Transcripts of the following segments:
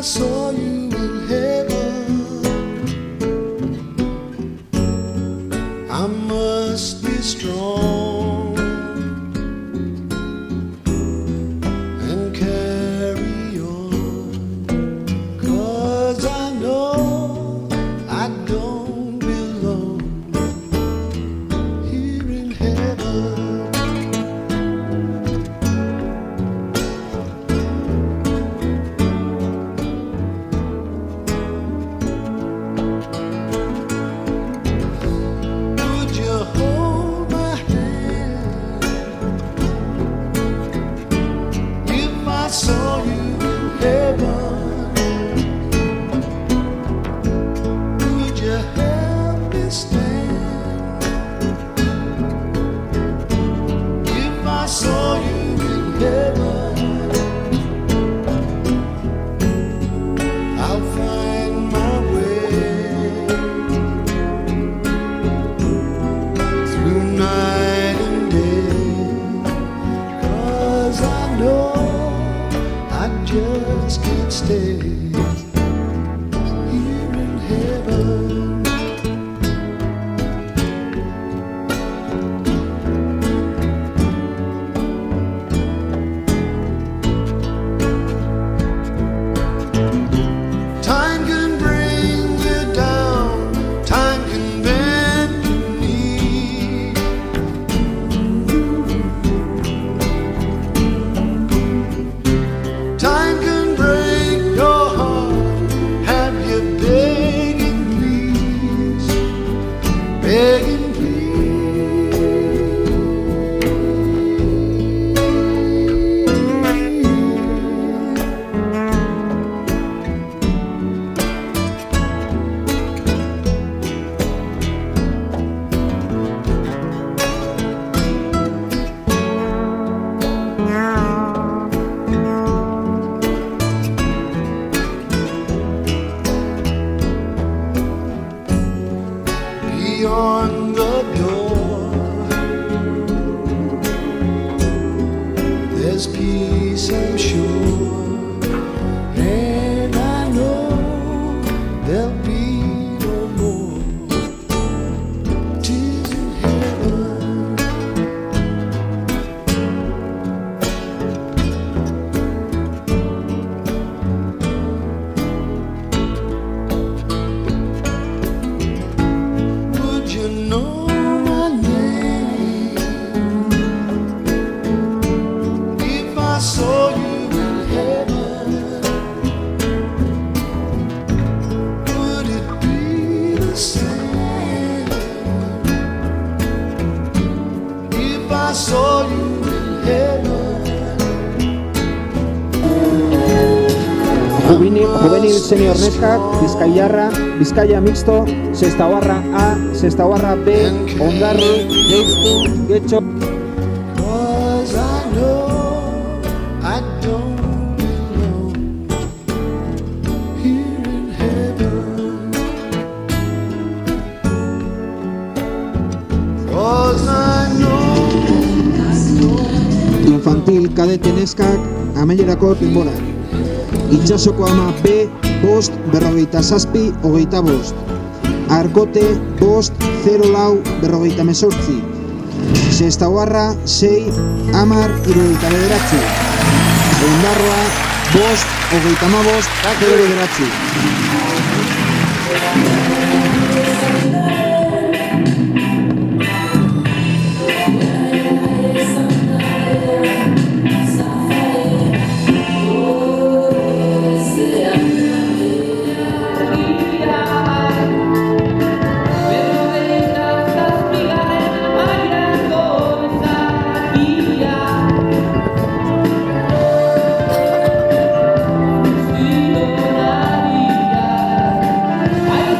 saw you in heaven, I must be strong and carry on, 'cause I know I don't belong here in heaven. I saw you in heaven, would you help me stand? If I saw you in heaven, I'll find my way through night and day, 'cause I know I just can't stay here in heaven. Time can bring you down, time can bend your knee. Time can break your heart, have you begging please, begging please. Beyond the door, there's peace, I'm sure, and I know there'll be no more tears in heaven. You know my name if I saw you in heaven, would it be the same if I saw you in heaven? Juvenil Senior Neskak, Bizkaiarra, Bizkaia Mixto, Sestaoarra A, Sestaoarra B, Ondarru, Deustu, Getxo. 'Cause I know I don't belong here in heaven. 'Cause I know Infantil Kadete Neskak, amaierako denbora. Itsasoko ama B, 5:47, 25. Arkote 5:04, Sestaoarra 6, 10:79. Ondarroa 5:35, 09. Ay,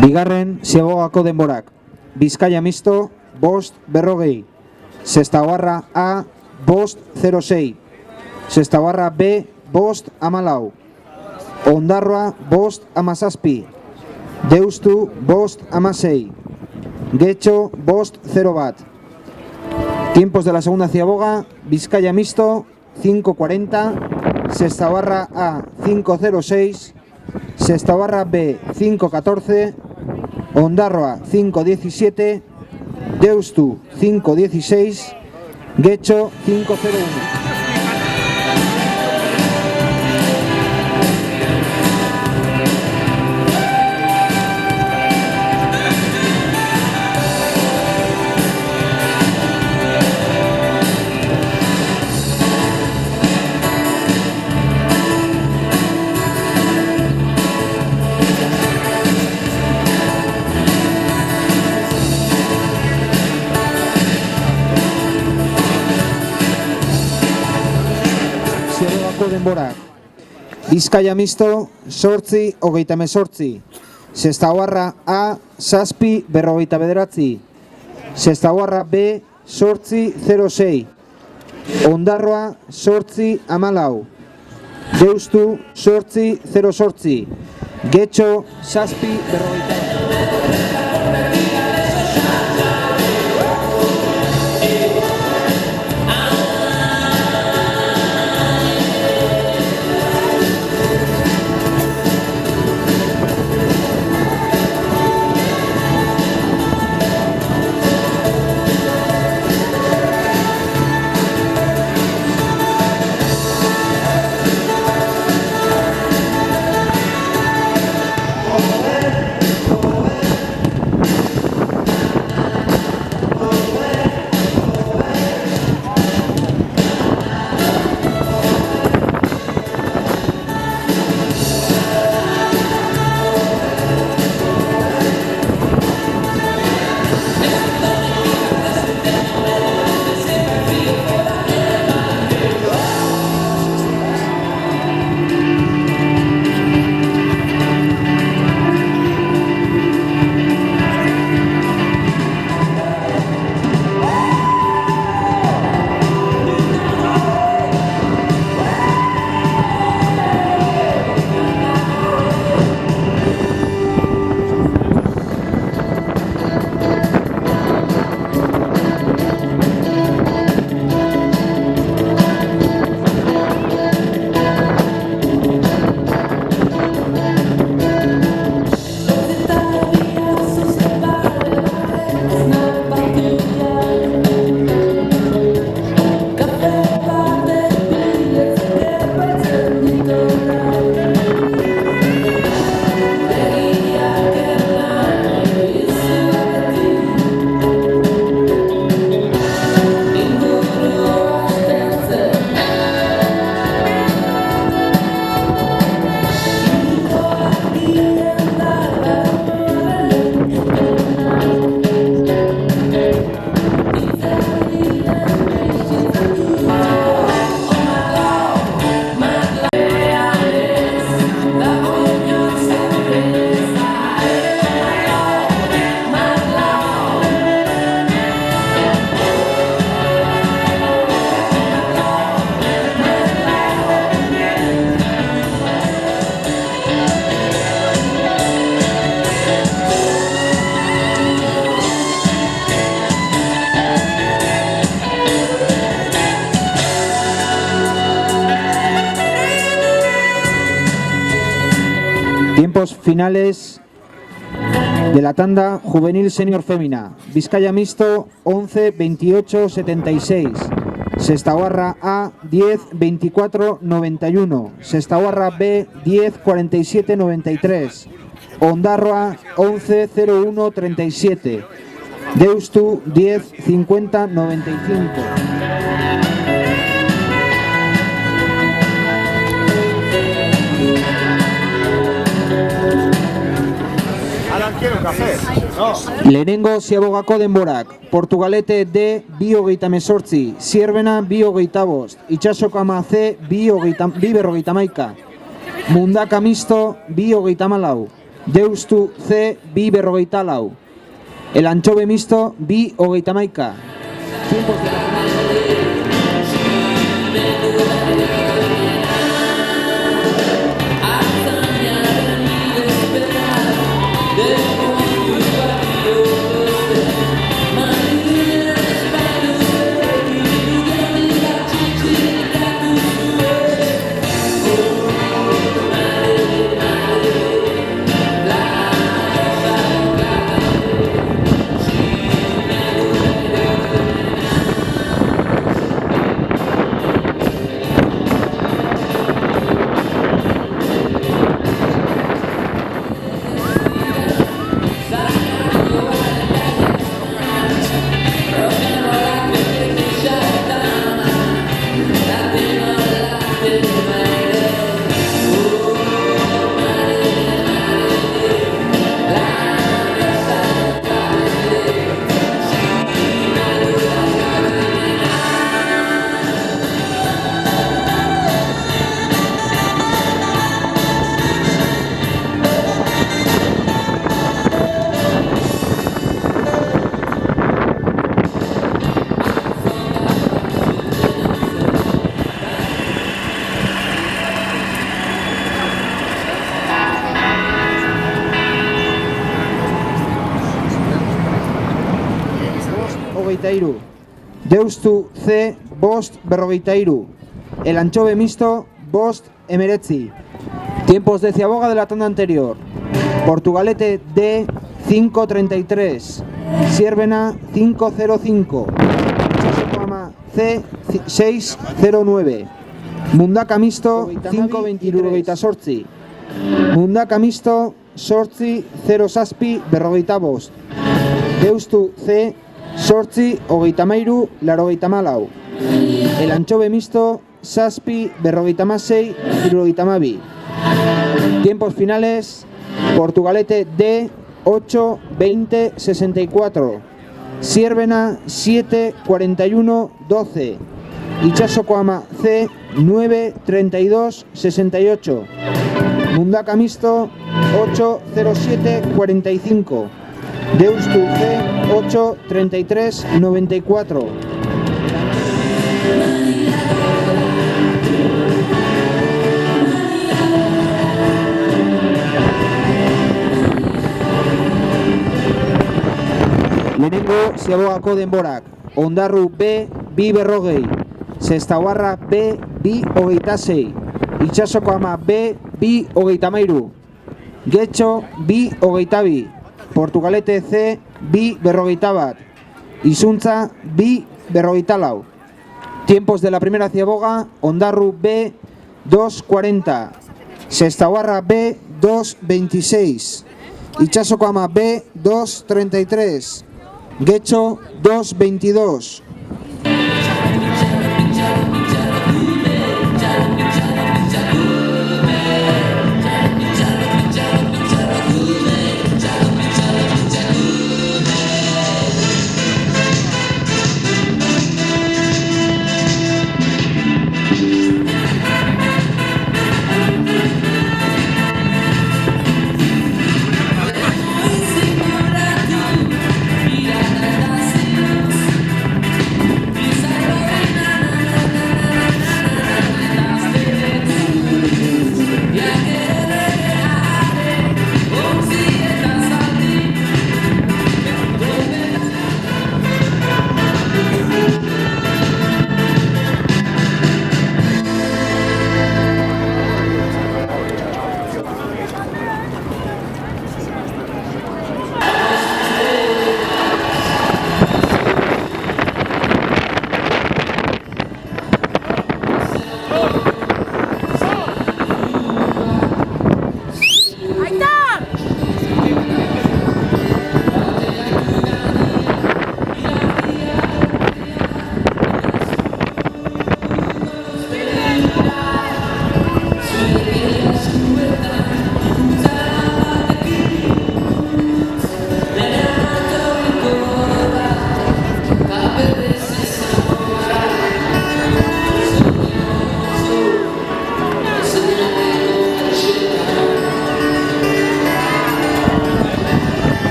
Bigarren ziabogako denborak. Bizkaia misto, bost berrogei. Sestaoarra A, bost 06. Sestaoarra B, bost amalau. Ondarroa, bost amazazpi. Deustu, bost amasei. Getxo, bost 0 bat. Tiempos de la segunda ciaboga. Bizkaia misto, 5.40. Sestaoarra A, 5.06. Sestaoarra B, 5.14. Ondarroa, 5.17. Deustu, 5.16. Getxo, 5.01. Denborak. Bizkaia misto, sortzi, hogeita mesortzi. Sestaoarra A, zazpi, berrogeita bederatzi. Sestaoarra B, sortzi, 06. Ondarroa, sortzi, amalau. Deustu, sortzi, 08. Getxo, zazpi, berrogeita. Tiempos finales de la tanda juvenil senior fémina. Bizkaia misto 11 28 76. Sestaoarra A 10 24 91. Sestaoarra B 10 47 93. Ondarroa 11 01 37. Deustu 10 50 95. Lehenengo ziabogako denborak. Portugalete D, bi hogeita mesortzi. Zierbena, bi hogeita bost. Itxasokama C, bi berrogeita maika. Mundaka misto, bi hogeita malau. Deustu C bi 44. El Anchove Mixto bi 31. Tiempos de la Deustu C bost 43. El Anchove Mixto bost emeretzi. Tiempos de Ciaboga de la tanda anterior. Portugalete D 533. Siervena 505. Chasecoama C 609. Mundaka Mixto 528. Mundaka Mixto sortzi 0 saspi 45. Deustu C sortzi 33 84. El Anchove Mixto saspi 46 72. Tiempos finales. Portugalete D 8 20 64. Siervena 7 41 12. Itxasokoama C 9 32 68. Mundaka Mixto 8 07 45. Deustu C 8 33 94. Lehenengo Ziabogako denborak. Ondarru B bi 40. Sestaoarra B bi 26. Itxasokoama B bi 33. Getxo bi 22. Portugalete C bi 41. Izuntza bi 44. Tiempos de la primera Ciaboga. Ondarru B 2.40. Sestaoarra B 2.26. Itxasokoama B 2.33. Getxo 2.22.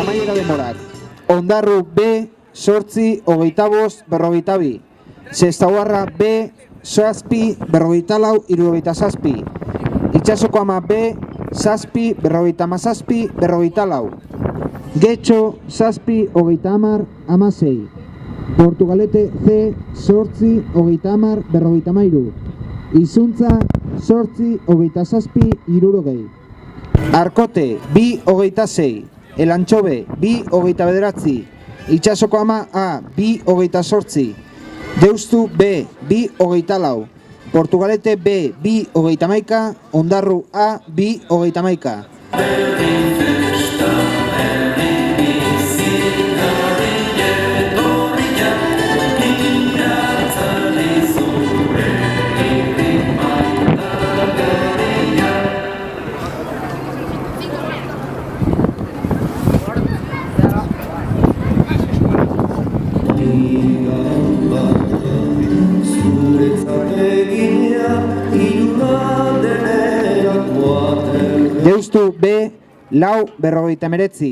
Amaiera denborak. Ondarru B, 8, 25, 42. Sestaoarra B, 7, 44, 77. Itsasoko ama B, 7, 57, 44. Getxo 7, 30, 16. Portugalete C, 8, 30, 43. Izuntza 8, 27, 60. Arkote B, 26. Elantxobe B, 29. Itsasoko ama A, B, 28. Deustu B, B, 24. Portugalete B, B, 31. Ondarru A, B, 31. Deustu B, 4, 59.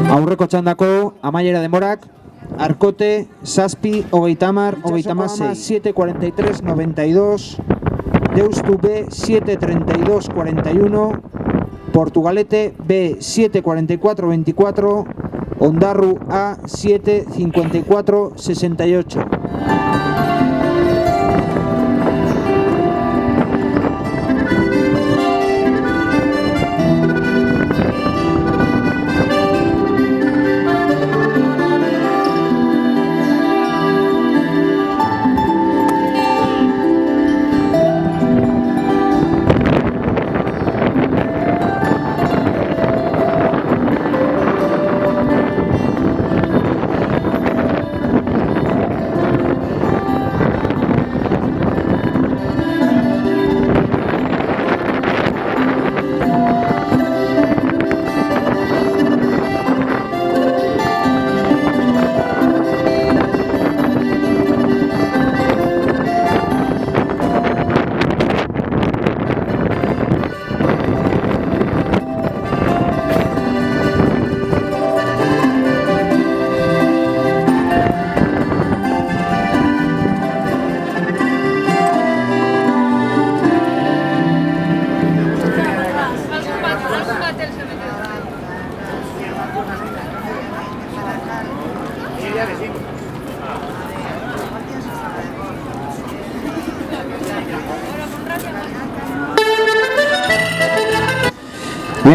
Aurreko txandako amaiera denborak. Arkote 7, 30, 36. 7, 43, 92. Deustu B, 7, 32, 41. Portugalete B, 7, 44, 24. Ondarru A, 7, 54, 68.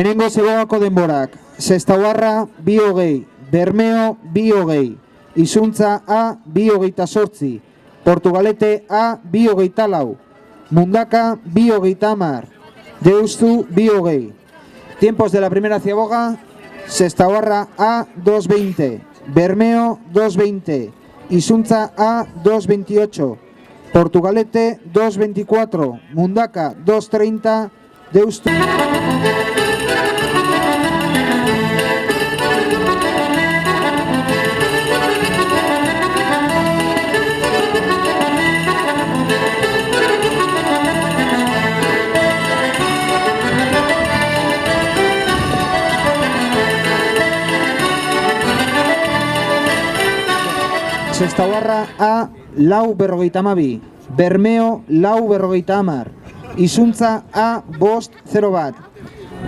Lehenengo zegogako denborak. Sestaoarra B, 20. Bermeo B, 20. Izuntza A, B, 28. Portugalete A, B, 24. Mundaka B, 30. Deustu B, 20. Tiempos de la primera ciaboga. Sestaoarra A, 2.20. Bermeo 2.20. Izuntza A, 2.28. Portugalete 2.24. Mundaka 2.30. Deustu. Sestauarra A, lau berrogeita amabi. Bermeo, lau berrogeita hamar. Izuntza A, bost, 0 bat.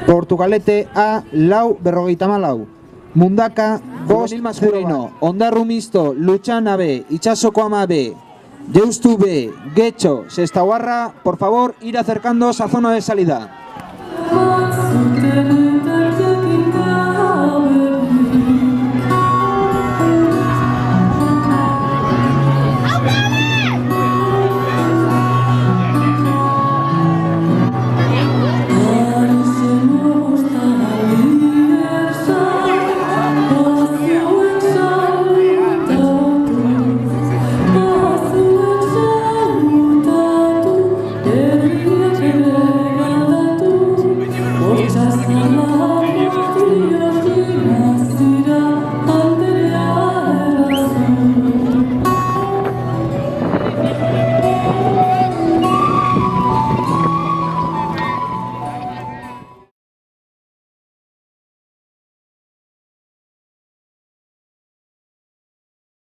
Portugalete A, lau berrogeita hamalau. Mundaka, bost, masculino. Ondarru misto, Lutxana B, Itxasoko ama B. Deustu B, Getxo, Sestauarra, por favor, ir acercándoos a zona de salida.